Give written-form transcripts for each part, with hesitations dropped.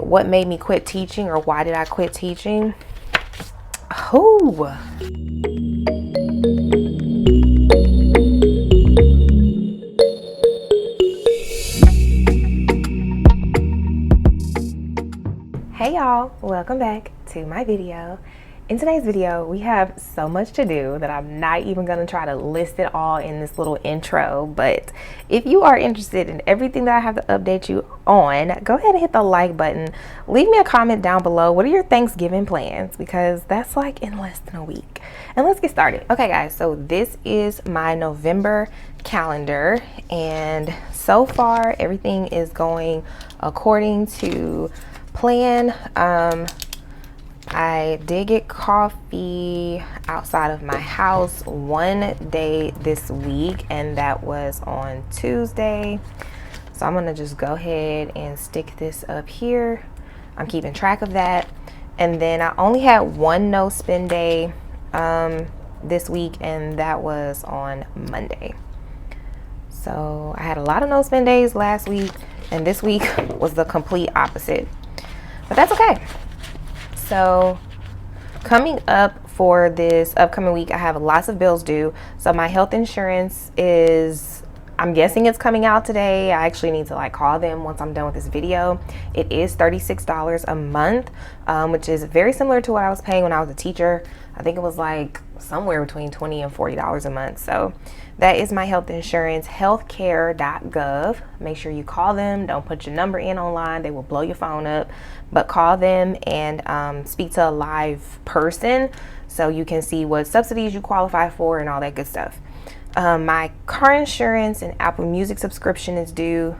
what made me quit teaching, or why did I quit teaching? Oh. Hey y'all, welcome back to my video. In today's video, we have so much to do that I'm not even going to try to list it all in this little intro. But if you are interested in everything that I have to update you on, go ahead and hit the like button. Leave me a comment down below. What are your Thanksgiving plans? Because that's like in less than a week. And let's get started. Okay guys, so this is my November calendar. And so far, everything is going according to plan. I did get coffee outside of my house one day this week, and that was on Tuesday. So I'm gonna just go ahead and stick this up here. I'm keeping track of that. And then I only had one no spend day this week, and that was on Monday. So I had a lot of no spend days last week, and this week was the complete opposite. But that's okay. So coming up for this upcoming week, I have lots of bills due. So my health insurance is, I'm guessing it's coming out today. I actually need to like call them once I'm done with this video. It is $36 a month, which is very similar to what I was paying when I was a teacher. I think it was like somewhere between $20 and $40 a month. So that is my health insurance, healthcare.gov. Make sure you call them. Don't put your number in online. They will blow your phone up. But call them and speak to a live person so you can see what subsidies you qualify for and all that good stuff. My car insurance and Apple Music subscription is due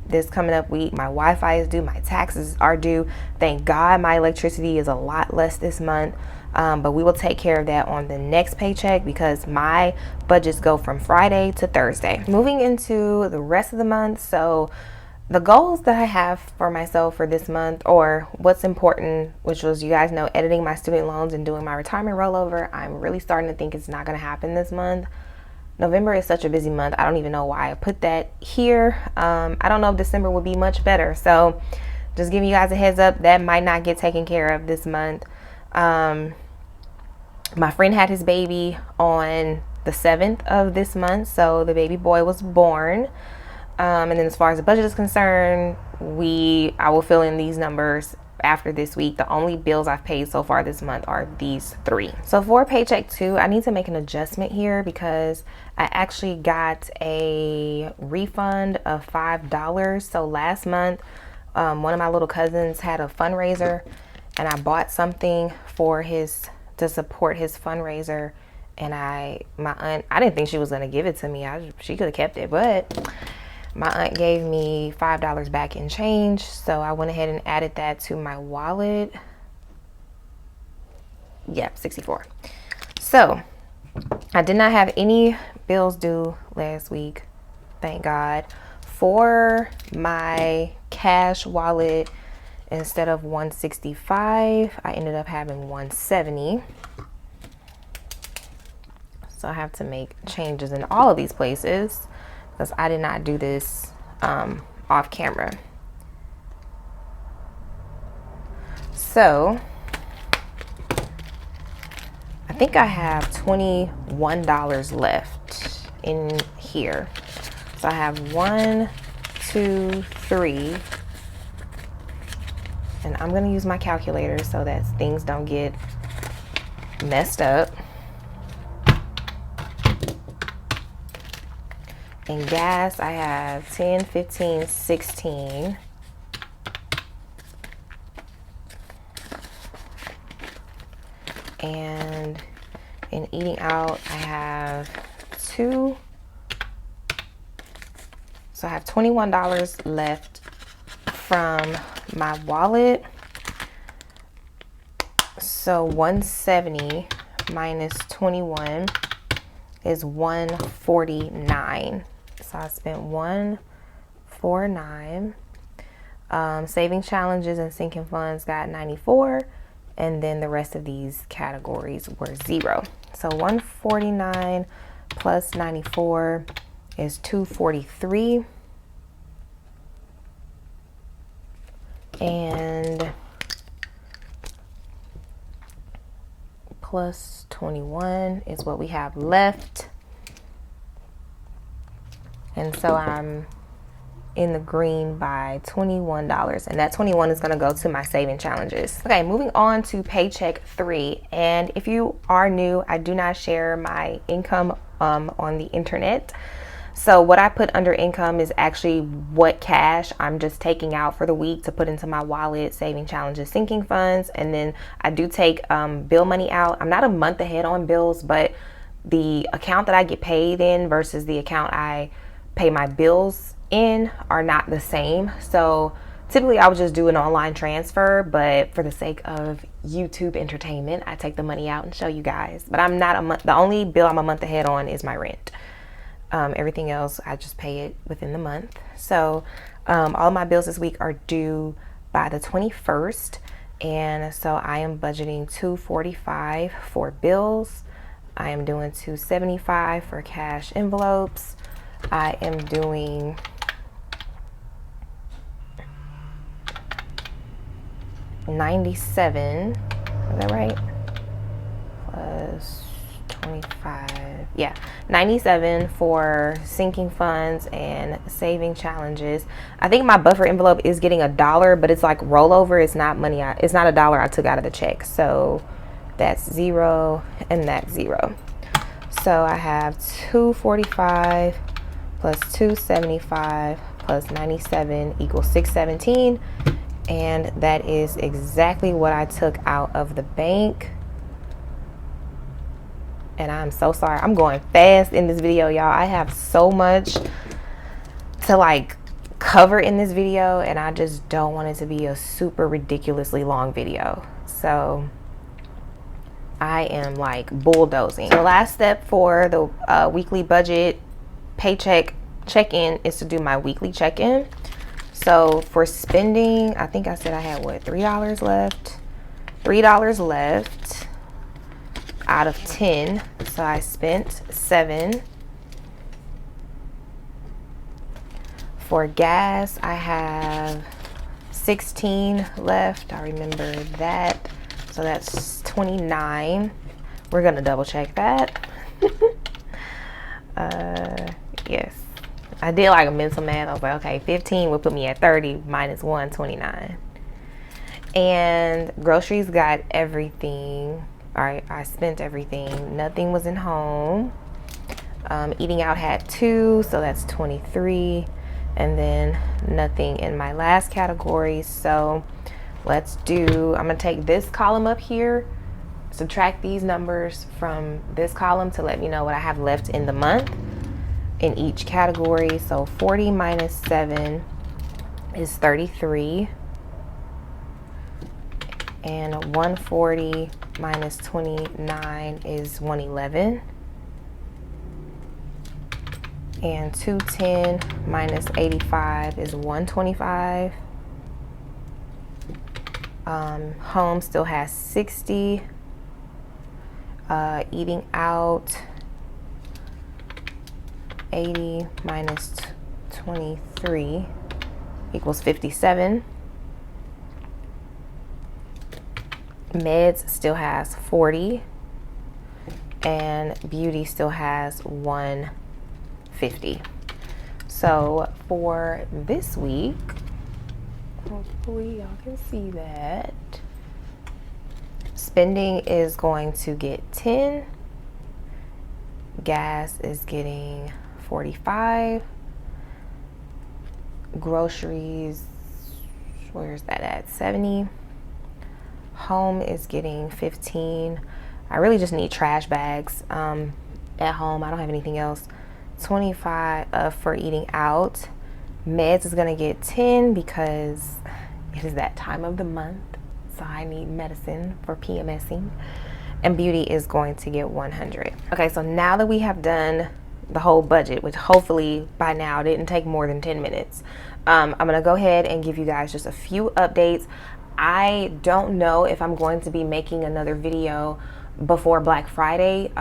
this coming up week. My Wi-Fi is due. My taxes are due. Thank God my electricity is a lot less this month. But we will take care of that on the next paycheck because my budgets go from Friday to Thursday. Moving into the rest of the month. So the goals that I have for myself for this month, or what's important, which was, you guys know, editing my student loans and doing my retirement rollover. I'm really starting to think it's not going to happen this month. November is such a busy month. I don't even know why I put that here. I don't know if December would be much better. So just giving you guys a heads up, that might not get taken care of this month. My friend had his baby on the 7th of this month. So the baby boy was born. And then as far as the budget is concerned, I will fill in these numbers after this week. The only bills I've paid so far this month are these 3. So for Paycheck 2, I need to make an adjustment here because I actually got a refund of $5. So last month, one of my little cousins had a fundraiser, and I bought something for to support his fundraiser. And my aunt, I didn't think she was gonna give it to me. She could have kept it, but my aunt gave me $5 back in change, so I went ahead and added that to my wallet. Yeah, 64. So I did not have any bills due last week, thank God. For my cash wallet, instead of 165, I ended up having 170. So I have to make changes in all of these places, because I did not do this off camera. So I think I have $21 left in here. So I have 1, 2, 3, and I'm gonna use my calculator so that things don't get messed up. And gas, I have 10, 15, 16. And in eating out, I have 2. So I have $21 left from my wallet. So 170 minus 21 is 149. So I spent 149. Saving challenges and sinking funds got 94, and then the rest of these categories were 0. So 149 plus 94 is 243. and plus 21 is what we have left. And so I'm in the green by $21, and that 21 is going to go to my saving challenges. Okay, moving on to Paycheck 3. And if you are new, I do not share my income on the internet. So what I put under income is actually what cash I'm just taking out for the week to put into my wallet, saving challenges, sinking funds. And then I do take bill money out. I'm not a month ahead on bills, but the account that I get paid in versus the account I pay my bills in are not the same. So typically I would just do an online transfer, but for the sake of YouTube entertainment, I take the money out and show you guys. But I'm not the only bill I'm a month ahead on is my rent. Everything else I just pay it within the month. So all my bills this week are due by the 21st, and so I am budgeting $245 for bills. I am doing $275 for cash envelopes. I am doing $97, is that right? Plus 25, yeah, $97 for sinking funds and saving challenges. I think my buffer envelope is getting $1, but it's like rollover. It's not money. It's not $1 I took out of the check. So that's 0 and that's 0. So I have $245 plus $275 plus 97 equals $617. And that is exactly what I took out of the bank. And I'm so sorry. I'm going fast in this video, y'all. I have so much to like cover in this video, and I just don't want it to be a super ridiculously long video. So I am like bulldozing. The last step for the weekly budget paycheck check-in is to do my weekly check-in. So for spending, I think I said I had what, $3 left? $3 left out of 10. So I spent 7. For gas, I have 16 left. I remember that. So that's 29. We're gonna double check that. Yes. I did like a mental math. I was like, okay, 15 would put me at 30 minus 1, 29. And groceries got everything. All right, I spent everything. Nothing was in home. Eating out had 2, so that's 23. And then nothing in my last category. So let's do, I'm gonna take this column up here, subtract these numbers from this column to let me know what I have left in the month in each category. So 40 minus 7 is 33, and 140 minus 29 is 111, and 210 minus 85 is 125. Home still has 60. Eating out, 80 minus 23 equals 57. Meds still has 40, and beauty still has 150. So for this week, hopefully y'all can see that, spending is going to get 10, gas is getting 45, groceries, where's that at, 70, home is getting 15. I really just need trash bags at home. I don't have anything else. 25 for eating out. Meds is gonna get 10 because it is that time of the month, so I need medicine for PMSing. And beauty is going to get 100. Okay, so now that we have done the whole budget, which hopefully by now didn't take more than 10 minutes, I'm gonna go ahead and give you guys just a few updates. I don't know if I'm going to be making another video before Black Friday,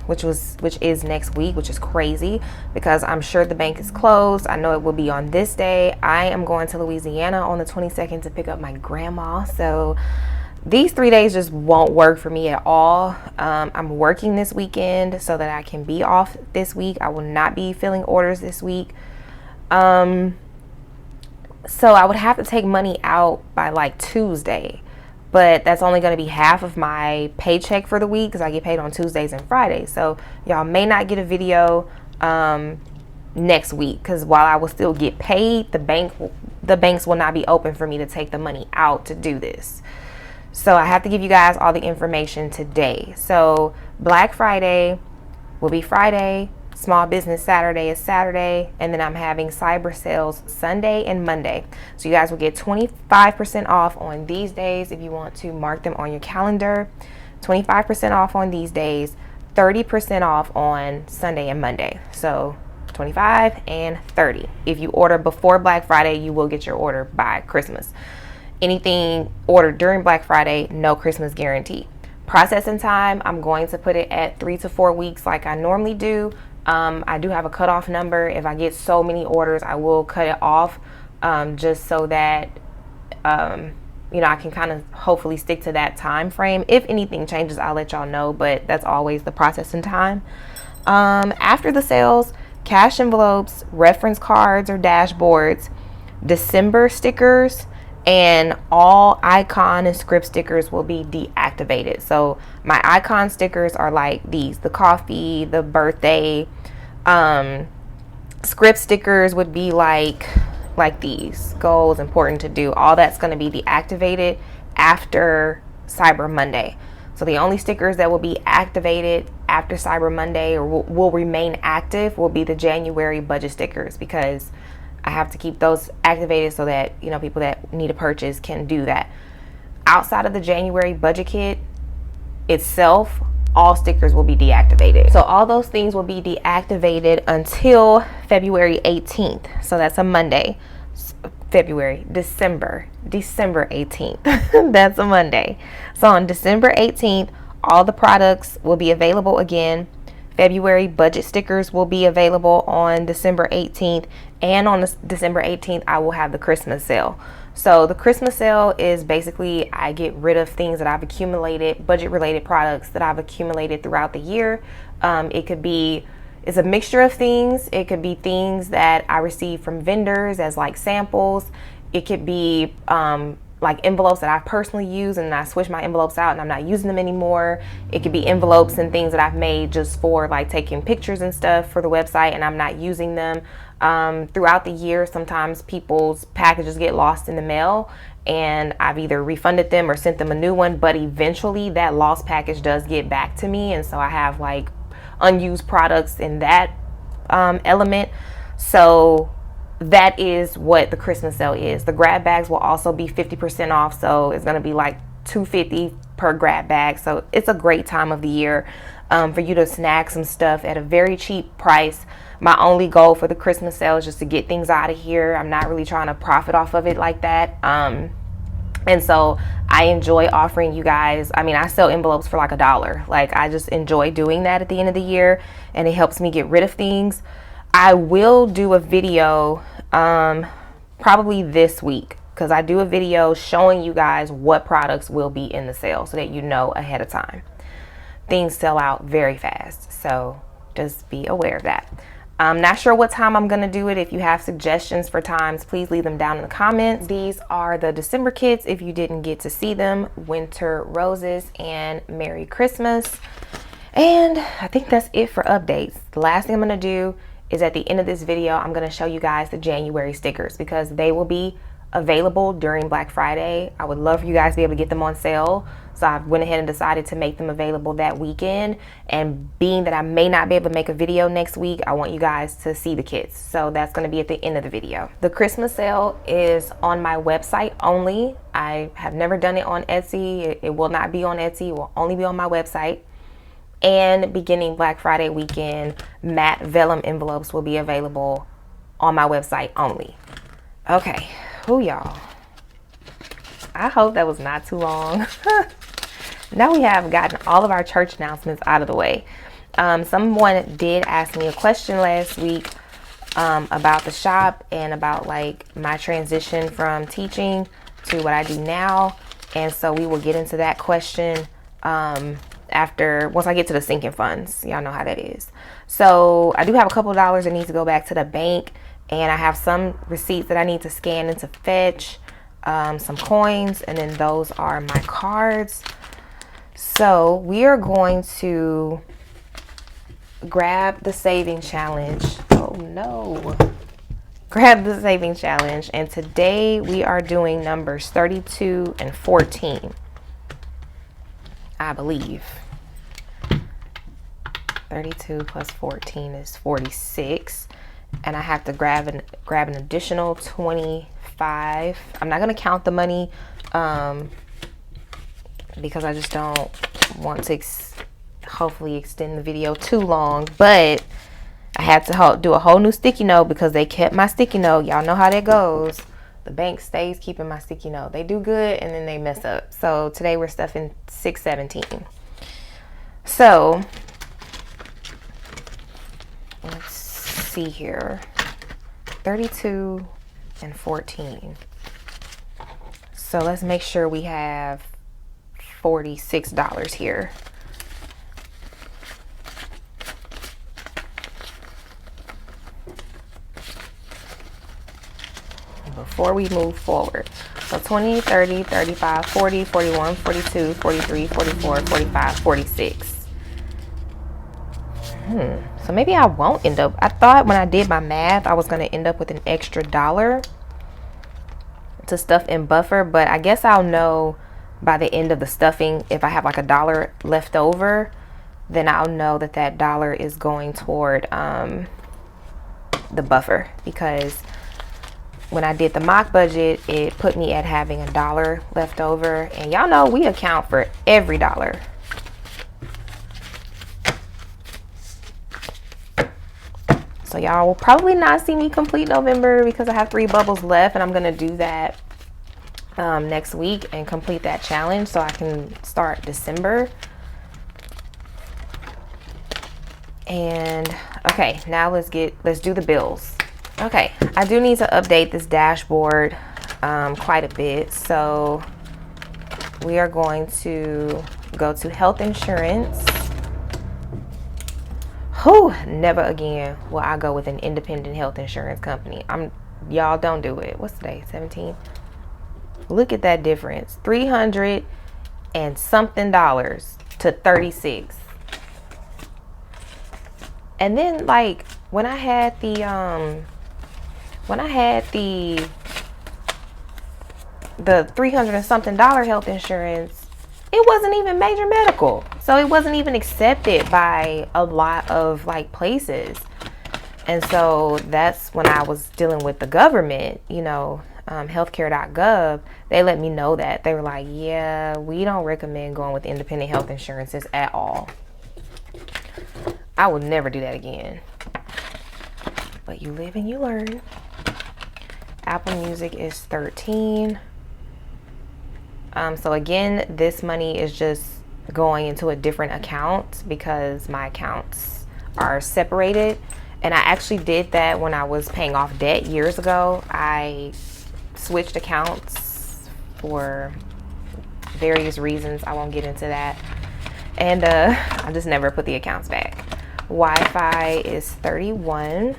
which is next week, which is crazy because I'm sure the bank is closed. I know it will be on this day. I am going to Louisiana on the 22nd to pick up my grandma, so these 3 days just won't work for me at all. I'm working this weekend so that I can be off this week. I will not be filling orders this week. So I would have to take money out by like Tuesday, but that's only going to be half of my paycheck for the week because I get paid on Tuesdays and Fridays. So y'all may not get a video next week because while I will still get paid, the banks will not be open for me to take the money out to do this. So I have to give you guys all the information today. So Black Friday will be Friday, Small Business Saturday is Saturday, and then I'm having cyber sales Sunday and Monday. So you guys will get 25% off on these days if you want to mark them on your calendar. 25% off on these days, 30% off on Sunday and Monday. So 25 and 30. If you order before Black Friday, you will get your order by Christmas. Anything ordered during Black Friday, no Christmas guarantee. Processing time, I'm going to put it at 3 to 4 weeks like I normally do. I do have a cutoff number. If I get so many orders, I will cut it off just so that I can kind of hopefully stick to that time frame. If anything changes, I'll let y'all know, but that's always the processing time. After the sales, cash envelopes, reference cards or dashboards, December stickers, and all icon and script stickers will be deactivated. So my icon stickers are like these, the coffee, the birthday. Script stickers would be like these, goals, important to do. All that's going to be deactivated after Cyber Monday. So the only stickers that will be activated after Cyber Monday or will remain active will be the January budget stickers, because I have to keep those activated so that people that need a purchase can do that. Outside of the January budget kit itself, all stickers will be deactivated. So all those things will be deactivated until February 18th. So that's a Monday. December 18th. That's a Monday. So on December 18th, all the products will be available again. February budget stickers will be available on December 18th, and on December 18th I will have the Christmas sale. So the Christmas sale is basically I get rid of things that I've accumulated, budget related products that I've accumulated throughout the year. It's a mixture of things. It could be things that I receive from vendors as like samples. It could be like envelopes that I personally use and I switch my envelopes out and I'm not using them anymore. It could be envelopes and things that I've made just for like taking pictures and stuff for the website and I'm not using them. Throughout the year, sometimes people's packages get lost in the mail and I've either refunded them or sent them a new one, but eventually that lost package does get back to me, and so I have like unused products in that element. So that is what the Christmas sale is. The grab bags will also be 50% off, so it's going to be like $2.50 per grab bag. So it's a great time of the year for you to snag some stuff at a very cheap price. My only goal for the Christmas sale is just to get things out of here. I'm not really trying to profit off of it like that. And so I enjoy offering you guys, I sell envelopes for like $1. Like I just enjoy doing that at the end of the year, and it helps me get rid of things. I will do a video probably this week, because I do a video showing you guys what products will be in the sale so that you know ahead of time. Things sell out very fast, so just be aware of that. I'm not sure what time I'm going to do it. If you have suggestions for times, please leave them down in the comments. These are the December kits if you didn't get to see them. Winter Roses and Merry Christmas. And I think that's it for updates. The last thing I'm going to do is at the end of this video, I'm going to show you guys the January stickers, because they will be available during Black Friday. I would love for you guys to be able to get them on sale. So I went ahead and decided to make them available that weekend. And being that I may not be able to make a video next week, I want you guys to see the kits. So that's going to be at the end of the video. The Christmas sale is on my website only. I have never done it on Etsy. It will not be on Etsy. It will only be on my website. And beginning Black Friday weekend, matte vellum envelopes will be available on my website only. Okay, y'all. I hope that was not too long. now we have gotten all of our church announcements out of the way. Someone did ask me a question last week about the shop and about like my transition from teaching to what I do now. And so we will get into that question once I get to the sinking funds. Y'all know how that is. So I do have a couple of dollars that need to go back to the bank, and I have some receipts that I need to scan into Fetch, some coins, and then those are my cards. So we are going to grab the saving challenge. Oh no. Grab the saving challenge. And today we are doing numbers 32 and 14. I believe. 32 plus 14 is 46. And I have to grab an additional 25. I'm not going to count the money because I just don't want to hopefully extend the video too long. But I had to do a whole new sticky note because they kept my sticky note. Y'all know how that goes. The bank stays keeping my sticky note. They do good and then they mess up. So today we're stuffing 617. So let's see here. 32 and 14. So let's make sure we have $46 here. Before we move forward. So 20, 30, 35, 40, 41, 42, 43, 44, 45, 46. So maybe I won't end up. I thought when I did my math, I was going to end up with an extra dollar to stuff in buffer. But I guess I'll know by the end of the stuffing. If I have like a dollar left over, then I'll know that that dollar is going toward the buffer. Because when I did the mock budget, it put me at having a dollar left over. And y'all know we account for every dollar. So y'all will probably not see me complete November because I have 3 bubbles left. And I'm going to do that next week and complete that challenge so I can start December. And okay, now let's do the bills. Okay, I do need to update this dashboard quite a bit. So we are going to go to health insurance. Never again will I go with an independent health insurance company. Y'all don't do it. What's today? 17. Look at that difference. $300 and something to 36. And then like when I had the $300 and something health insurance, it wasn't even major medical. So it wasn't even accepted by a lot of like places. And so that's when I was dealing with the government, healthcare.gov. They let me know that. They were like, yeah, we don't recommend going with independent health insurances at all. I would never do that again. But you live and you learn. Apple Music is 13. So again, this money is just going into a different account because my accounts are separated. And I actually did that when I was paying off debt years ago. I switched accounts for various reasons. I won't get into that. And I just never put the accounts back. Wi-Fi is 31.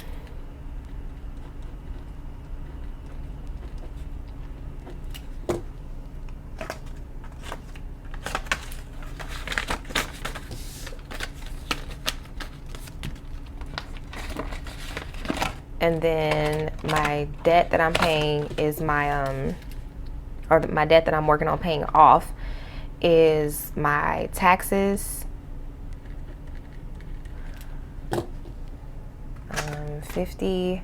And then my debt that I'm paying is my debt that I'm working on paying off is my taxes. 50,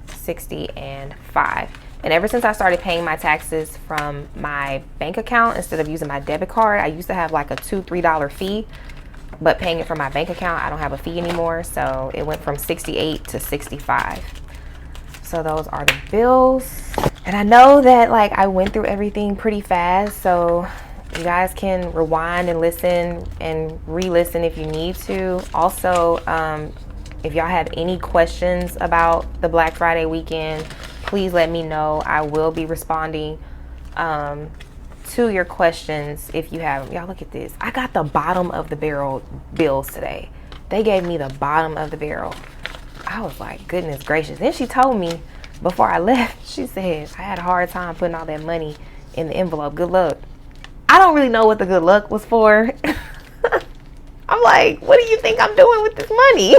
60, and 5. And ever since I started paying my taxes from my bank account instead of using my debit card, I used to have like a $2-3 fee, but paying it from my bank account, I don't have a fee anymore. So it went from 68 to 65. So those are the bills. And I know that like I went through everything pretty fast. So You guys can rewind and listen and re-listen if you need to. Also, if y'all have any questions about the Black Friday weekend, please let me know. I will be responding to your questions if you have them. Y'all, look at this. I got the bottom of the barrel bills today. They gave me the bottom of the barrel. I was like, goodness gracious. Then she told me before I left, she said, I had a hard time putting all that money in the envelope. Good luck. I don't really know what the good luck was for. I'm like, what do you think I'm doing with this money?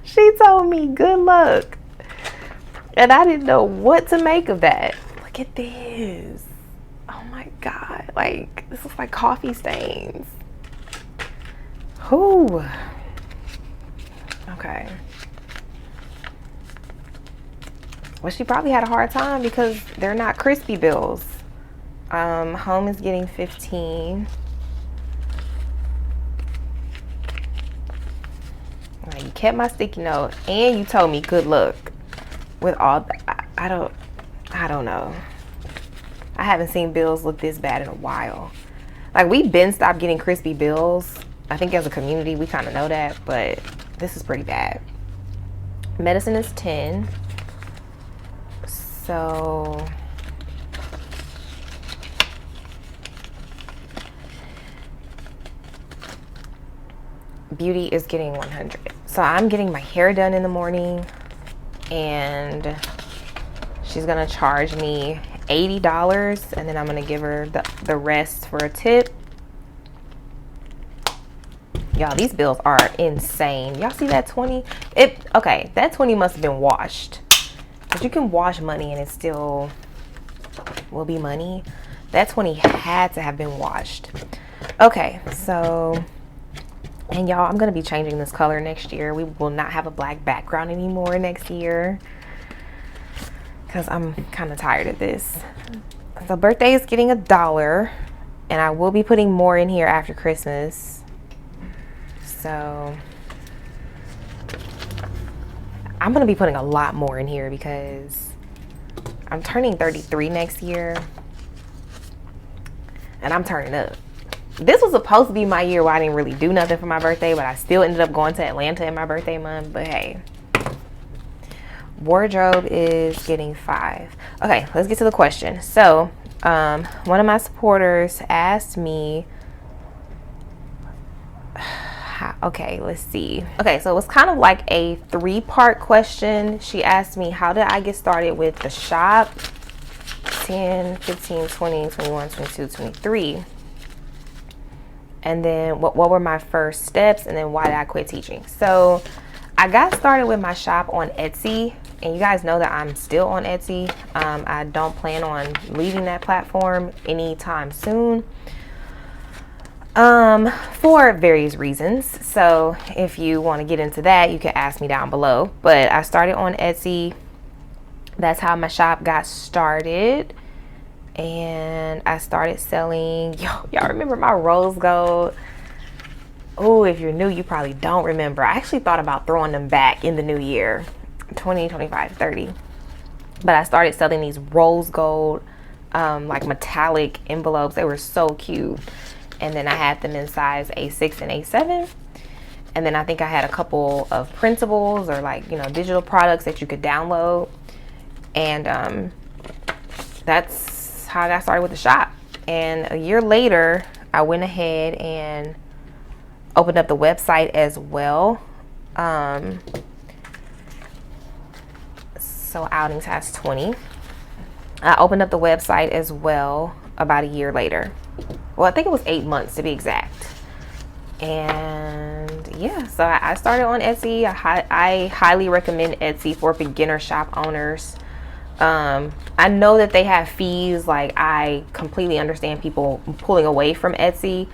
She told me good luck. And I didn't know what to make of that. Look at this. Oh my God. Like, this looks like coffee stains. Whew. Okay. Well, she probably had a hard time because they're not crispy bills. Home is getting 15. Right, you kept my sticky note and you told me good luck with all that. I don't know. I haven't seen bills look this bad in a while. Like, we've been stopped getting crispy bills. I think as a community we kind of know that, but this is pretty bad. Medicine is 10. So beauty is getting 100. So I'm getting my hair done in the morning and she's gonna charge me $80 and then I'm gonna give her the rest for a tip. Y'all, these bills are insane. Y'all see that 20? Okay, that 20 must have been washed. Because you can wash money and it still will be money. That 20 had to have been washed. Okay, so, and y'all, I'm going to be changing this color next year. We will not have a black background anymore next year. Because I'm kind of tired of this. So birthday is getting $1. And I will be putting more in here after Christmas. So I'm going to be putting a lot more in here because I'm turning 33 next year. And I'm turning up. This was supposed to be my year where I didn't really do nothing for my birthday, but I still ended up going to Atlanta in my birthday month. But hey, wardrobe is getting 5. Okay, let's get to the question. So one of my supporters asked me, okay, let's see. Okay, so it was kind of like a 3-part question. She asked me, how did I get started with the shop? 10, 15, 20, 21, 22, 23. And then what were my first steps? And then why did I quit teaching? So I got started with my shop on Etsy. And you guys know that I'm still on Etsy. I don't plan on leaving that platform anytime soon. For various reasons. So if you want to get into that, you can ask me down below. But I started on Etsy. That's how my shop got started. And I started selling, y'all remember my rose gold? Oh, if you're new, you probably don't remember. I actually thought about throwing them back in the new year, 20, 25, 30. But I started selling these rose gold, like metallic envelopes. They were so cute. And then I had them in size A6 and A7. And then I think I had a couple of printables or like, digital products that you could download. And that's how I got started with the shop. And a year later, I went ahead and opened up the website as well. So Outings has 20. I opened up the website as well about a year later. Well, I think it was 8 months to be exact. And yeah, so I started on Etsy. I highly recommend Etsy for beginner shop owners. I know that they have fees. Like, I completely understand people pulling away from Etsy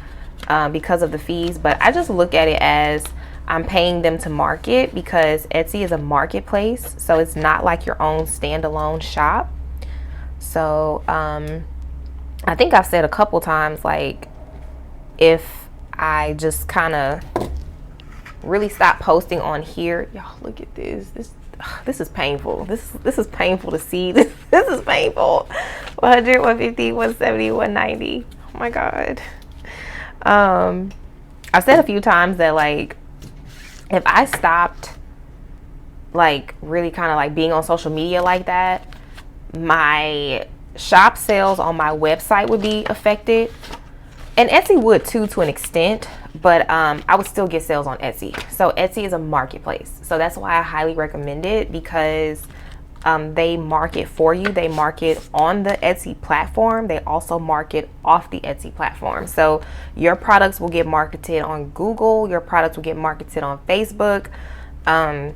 because of the fees, but I just look at it as I'm paying them to market, because Etsy is a marketplace, so it's not like your own standalone shop. So I think I've said a couple times, like, if I just kind of really stop posting on here, y'all look at this this is painful. This is painful to see. This is painful. 100, 150, 170, 190. Oh my God. I've said a few times that like if I stopped like really kind of like being on social media like that, my shop sales on my website would be affected, and Etsy would too to an extent, but I would still get sales on Etsy. So Etsy is a marketplace, so that's why I highly recommend it, because they market for you. They market on the Etsy platform. They also market off the Etsy platform. So your products will get marketed on Google. Your products will get marketed on Facebook. And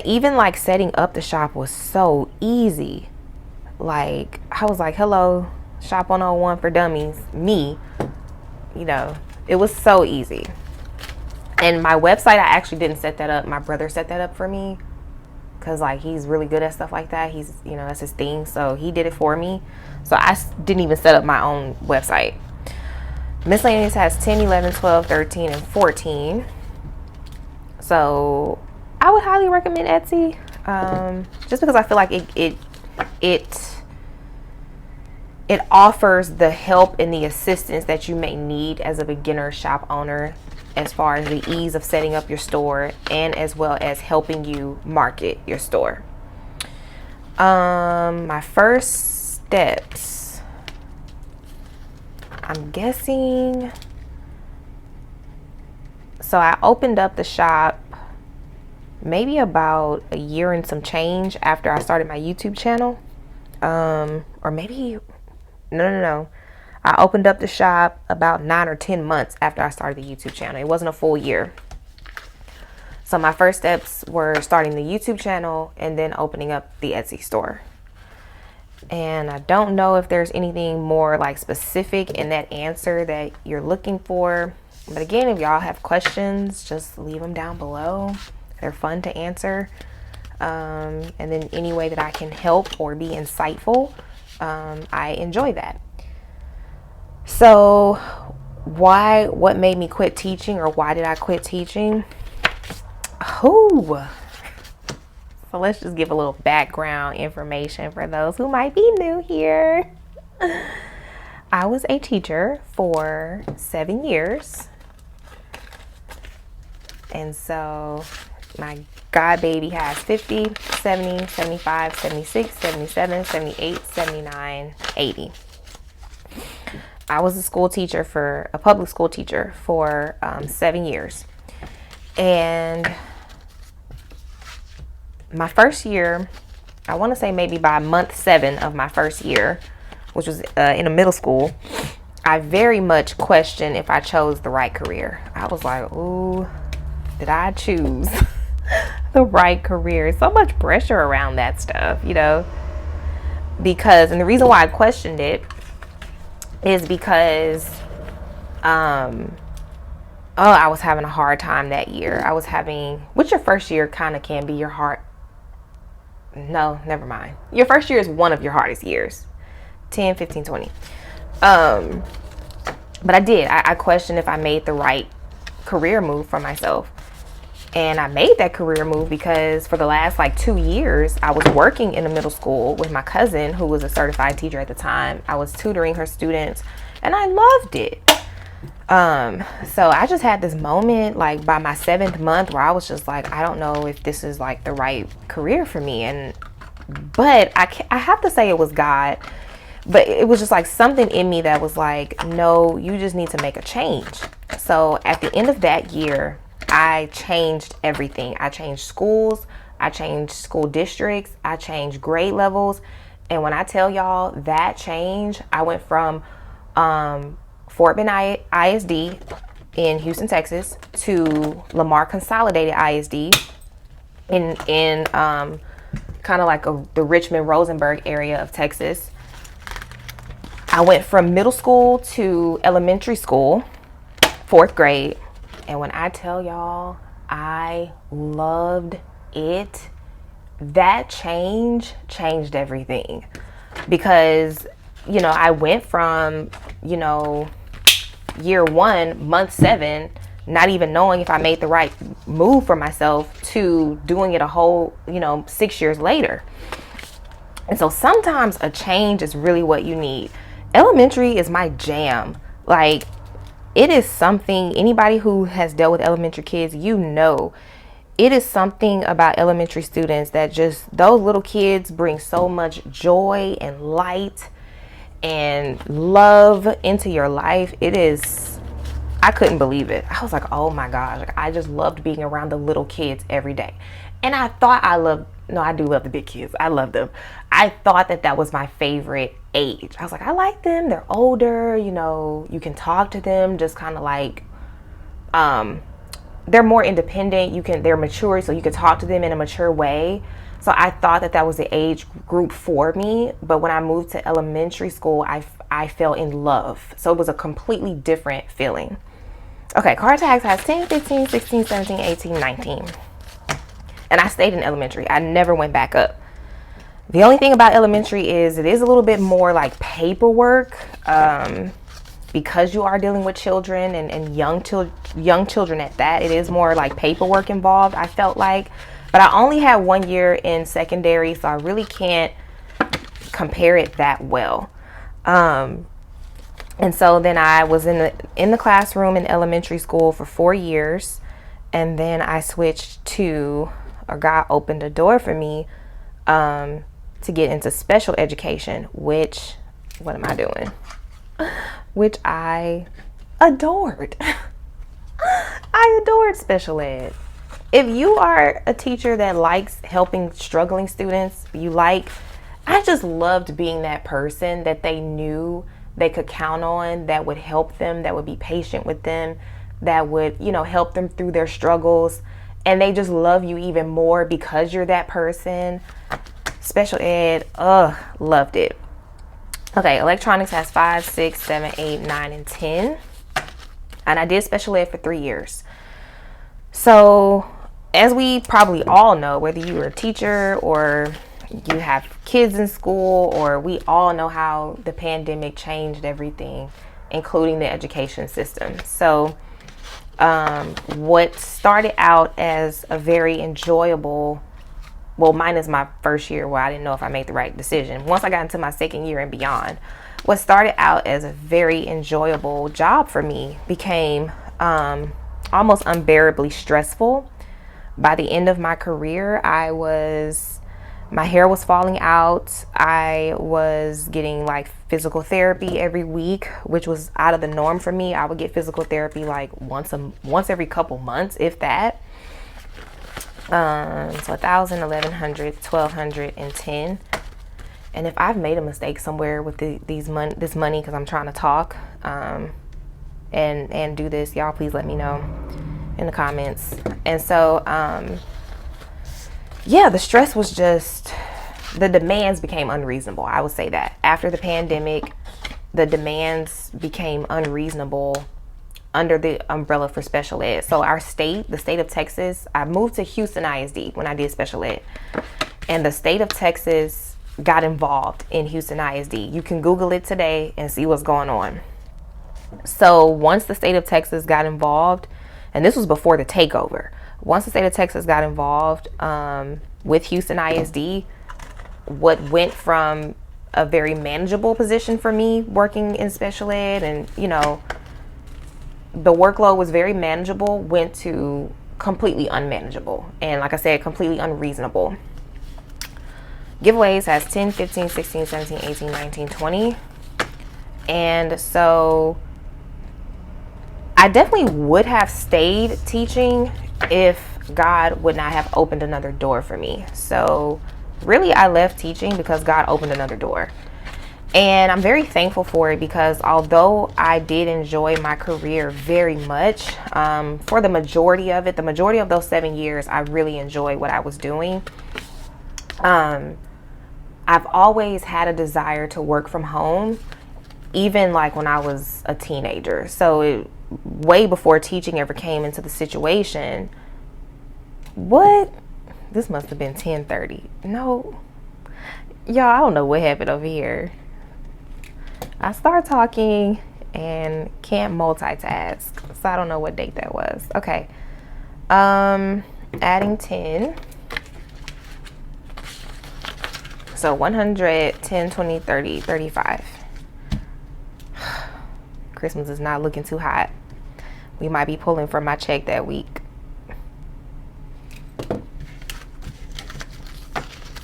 even like setting up the shop was so easy. Like I was like, hello, shop 101 for dummies, me, you know, it was so easy. And my website, I actually didn't set that up. My brother set that up for me, because like he's really good at stuff like that. He's, you know, that's his thing, so he did it for me. So I didn't even set up my own website. Miscellaneous has 10, 11, 12, 13, and 14. So I would highly recommend Etsy, just because I feel like it offers the help and the assistance that you may need as a beginner shop owner, as far as the ease of setting up your store and as well as helping you market your store. My first steps, I'm guessing, so I opened up the shop maybe about a year and some change after I started my YouTube channel. Or maybe, no. I opened up the shop about 9 or 10 months after I started the YouTube channel. It wasn't a full year. So my first steps were starting the YouTube channel and then opening up the Etsy store. And I don't know if there's anything more like specific in that answer that you're looking for. But again, if y'all have questions, just leave them down below. They're fun to answer. And then any way that I can help or be insightful, I enjoy that. So what made me quit teaching, or why did I quit teaching? So let's just give a little background information for those who might be new here. I was a teacher for 7 years. And so my God baby has 50, 70, 75, 76, 77, 78, 79, 80. I was a public school teacher for 7 years. And my first year, I want to say maybe by month 7 of my first year, which was in a middle school, I very much questioned if I chose the right career. I was like, ooh, did I choose the right career? So much pressure around that stuff, you know, because, and the reason why I questioned it is because, I was having a hard time that year. Which your first year kind of can be your hard, no, never mind. Your first year is one of your hardest years, 10, 15, 20. But I questioned if I made the right career move for myself. And I made that career move because for the last like 2 years, I was working in a middle school with my cousin, who was a certified teacher at the time. I was tutoring her students and I loved it. So I just had this moment like by my 7th month where I was just like, I don't know if this is like the right career for me. But I have to say it was God, but it was just like something in me that was like, no, you just need to make a change. So at the end of that year, I changed everything. I changed schools. I changed school districts. I changed grade levels. And when I tell y'all that change, I went from Fort Bend ISD in Houston, Texas, to Lamar Consolidated ISD in kind of like the Richmond-Rosenberg area of Texas. I went from middle school to elementary school, 4th grade. And when I tell y'all, I loved it. That change changed everything. Because, you know, I went from, you know, year 1, month 7, not even knowing if I made the right move for myself, to doing it a whole, 6 years later. And so sometimes a change is really what you need. Elementary is my jam. Like, it is something, anybody who has dealt with elementary kids, it is something about elementary students that just, those little kids bring so much joy and light and love into your life. I couldn't believe it. I was like, oh my gosh, like, I just loved being around the little kids every day. And I thought I do love the big kids. I love them. I thought that was my favorite age. I was like, I like them. They're older, you can talk to them, just kind of like, they're more independent. They're mature, so you can talk to them in a mature way. So I thought that was the age group for me. But when I moved to elementary school, I fell in love. So it was a completely different feeling. Okay, car tax has 10, 15, 16, 17, 18, 19. And I stayed in elementary. I never went back up. The only thing about elementary is it is a little bit more like paperwork, because you are dealing with children and young children at that. It is more like paperwork involved, I felt like. But I only had 1 year in secondary, so I really can't compare it that well. And so then I was in the classroom in elementary school for 4 years, and then I switched to, or God opened a door for me to get into special education, which, what am I doing? Which I adored. I adored special ed. If you are a teacher that likes helping struggling students, I just loved being that person that they knew they could count on, that would help them, that would be patient with them, that would, help them through their struggles. And they just love you even more because you're that person. Special ed, loved it. Okay, electronics has 5, 6, 7, 8, 9, and 10. And I did special ed for 3 years. So, as we probably all know, whether you were a teacher or you have kids in school, or we all know how the pandemic changed everything, including the education system. So, what started out as a very enjoyable, well, minus my first year where I didn't know if I made the right decision. Once I got into my second year and beyond, what started out as a very enjoyable job for me became almost unbearably stressful. By the end of my career, my hair was falling out. I was getting like physical therapy every week, which was out of the norm for me. I would get physical therapy like once every couple months, if that. So 1,000, 1,100, 1,200, and 10. And if I've made a mistake somewhere with this money, because I'm trying to talk and do this, y'all please let me know in the comments. And so the stress was just, the demands became unreasonable. I would say that after the pandemic, the demands became unreasonable under the umbrella for special ed. So the state of Texas, I moved to Houston ISD when I did special ed, and the state of Texas got involved in Houston ISD. You can Google it today and see what's going on. So once the state of Texas got involved, and this was before the takeover, once the state of Texas got involved with Houston ISD, what went from a very manageable position for me working in special ed, and the workload was very manageable, went to completely unmanageable. And like I said, completely unreasonable. Giveaways has 10, 15, 16, 17, 18, 19, 20. And so I definitely would have stayed teaching if God would not have opened another door for me. So really, I left teaching because God opened another door. And I'm very thankful for it, because although I did enjoy my career very much, for the majority of those 7 years, I really enjoyed what I was doing. I've always had a desire to work from home, even like when I was a teenager. So way before teaching ever came into the situation. This must have been 10:30. No, y'all, I don't know what happened over here. I start talking and can't multitask. So I don't know what date that was. Okay. Adding 10. So 100, 10, 20, 30, 35. Christmas is not looking too hot. We might be pulling from my check that week.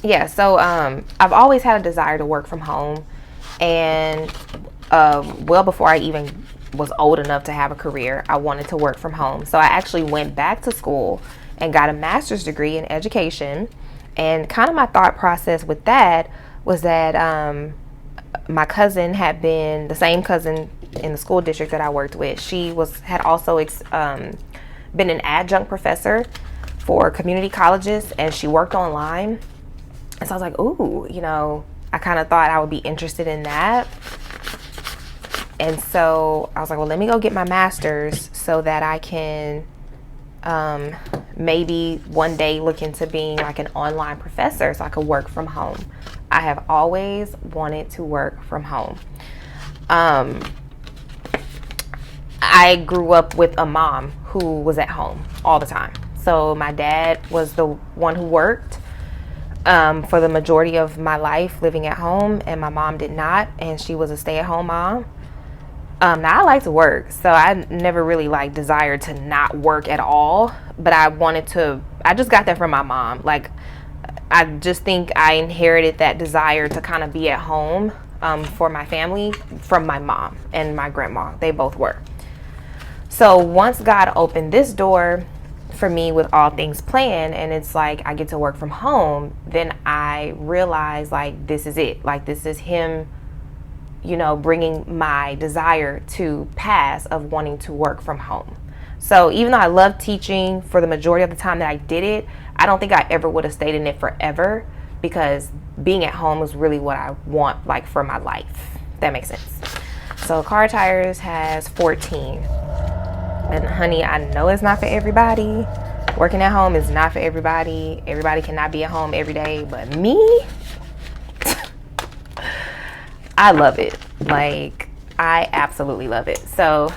Yeah, so I've always had a desire to work from home, and well before I even was old enough to have a career, I wanted to work from home. So I actually went back to school and got a master's degree in education. And kind of my thought process with that was that my cousin had been, the same cousin in the school district that I worked with, she had also been an adjunct professor for community colleges, and she worked online. And so I was like, ooh, you know, I kind of thought I would be interested in that. And so I was like, well, let me go get my master's so that I can maybe one day look into being like an online professor so I could work from home. I have always wanted to work from home. I grew up with a mom who was at home all the time. So my dad was the one who worked for the majority of my life living at home, and my mom did not, and she was a stay-at-home mom. Now I like to work, so I never really like desired to not work at all, but I just got that from my mom. Like, I just think I inherited that desire to kind of be at home for my family from my mom and my grandma. They both were. So once God opened this door for me with all things planned, and it's like I get to work from home, then I realized like this is it. Like, this is him, you know, bringing my desire to pass of wanting to work from home. So even though I loved teaching for the majority of the time that I did it, I don't think I ever would have stayed in it forever, because being at home is really what I want, like, for my life. If that makes sense. So Car Tires has 14. And honey, I know it's not for everybody. Working at home is not for everybody. Everybody cannot be at home every day, but me, I love it. Like, I absolutely love it. So,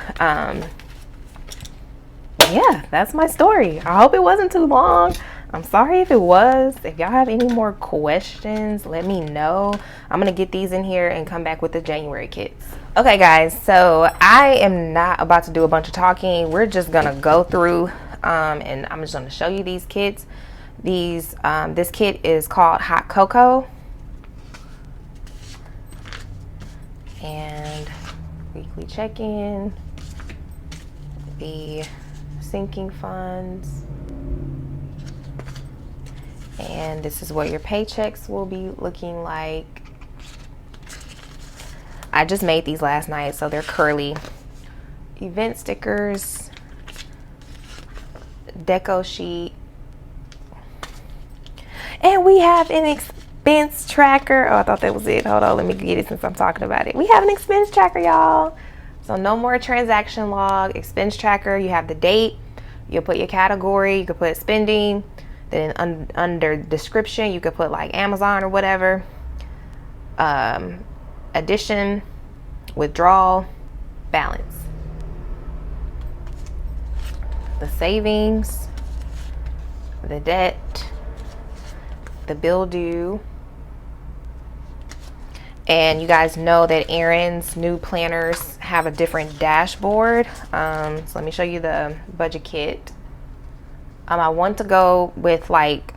yeah, that's my story. I hope it wasn't too long. I'm sorry if it was. If y'all have any more questions, let me know. I'm going to get these in here and come back with the January kits. Okay, guys, so I am not about to do a bunch of talking. We're just going to go through and I'm just going to show you these kits. This kit is called Hot Cocoa. And weekly check-in, the sinking funds, and this is what your paychecks will be looking like. I just made these last night, so they're curly. Event stickers, deco sheet, and we have an expense tracker. Oh, I thought that was it. Hold on, let me get it since I'm talking about it. We have an expense tracker, y'all. So no more transaction log, expense tracker. You have the date. You'll put your category. You could put spending. Then under description, you could put like Amazon or whatever. Addition, withdrawal, balance. The savings, the debt, the bill due. And you guys know that Erin's new planners have a different dashboard. So let me show you the budget kit. I want to go with, like,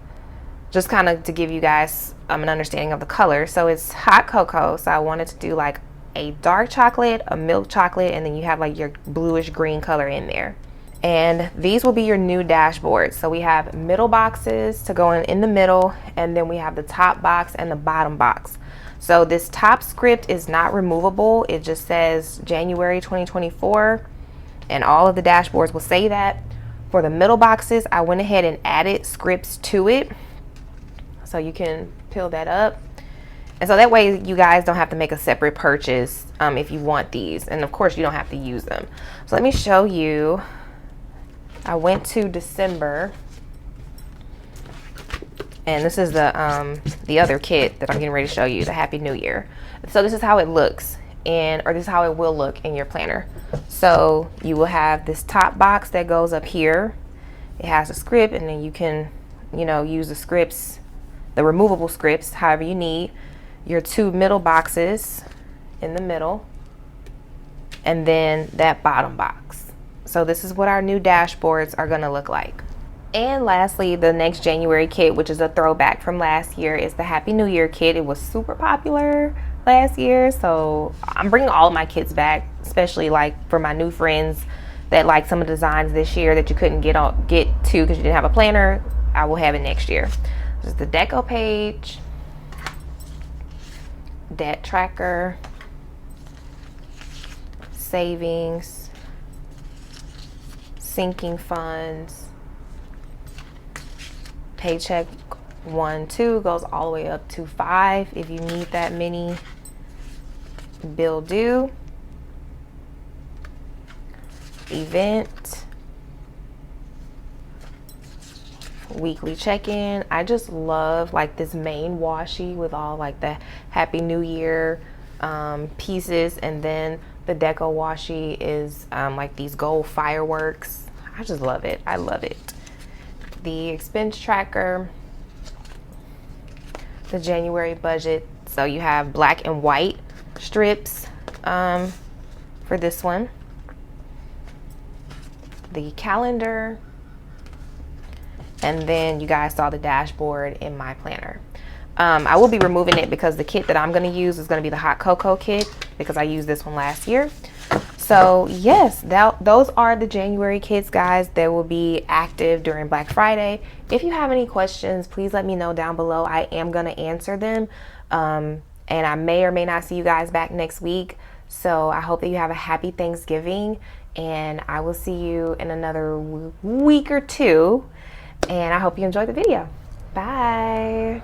just kind of to give you guys an understanding of the color. So it's hot cocoa. So I wanted to do like a dark chocolate, a milk chocolate, and then you have like your bluish green color in there. And these will be your new dashboard. So we have middle boxes to go in the middle, and then we have the top box and the bottom box. So this top script is not removable. It just says January 2024, and all of the dashboards will say that. For the middle boxes, I went ahead and added scripts to it, so you can peel that up. And so that way you guys don't have to make a separate purchase if you want these. And of course you don't have to use them. So let me show you. I went to December, and this is the other kit that I'm getting ready to show you, the Happy New Year. So this is how it looks. in, or this is how it will look in your planner. So you will have this top box that goes up here. It has a script, and then you can, you know, use the scripts, the removable scripts, however you need. Your two middle boxes in the middle, and then that bottom box. So this is what our new dashboards are gonna look like. And lastly, the next January kit, which is a throwback from last year, is the Happy New Year kit. It was super popular last year, so I'm bringing all of my kits back, especially like for my new friends that like some of the designs this year that you couldn't get to because you didn't have a planner. I will have it next year. This is the deco page, debt tracker, savings, sinking funds, paycheck 1, 2 goes all the way up to 5 if you need that many. Bill due, event, weekly check-in. I just love like this main washi with all like the Happy New Year pieces, and then the deco washi is like these gold fireworks. I just love it. I love it. The expense tracker, the January budget. So you have black and white strips for this one. The calendar, and then you guys saw the dashboard in my planner. I will be removing it because the kit that I'm going to use is going to be the hot cocoa kit, because I used this one last year. So yes, those are the January kits, guys, that will be active during Black Friday. If you have any questions, please let me know down below. I am going to answer them, and I may or may not see you guys back next week. So I hope that you have a happy Thanksgiving, and I will see you in another week or two, and I hope you enjoyed the video. Bye.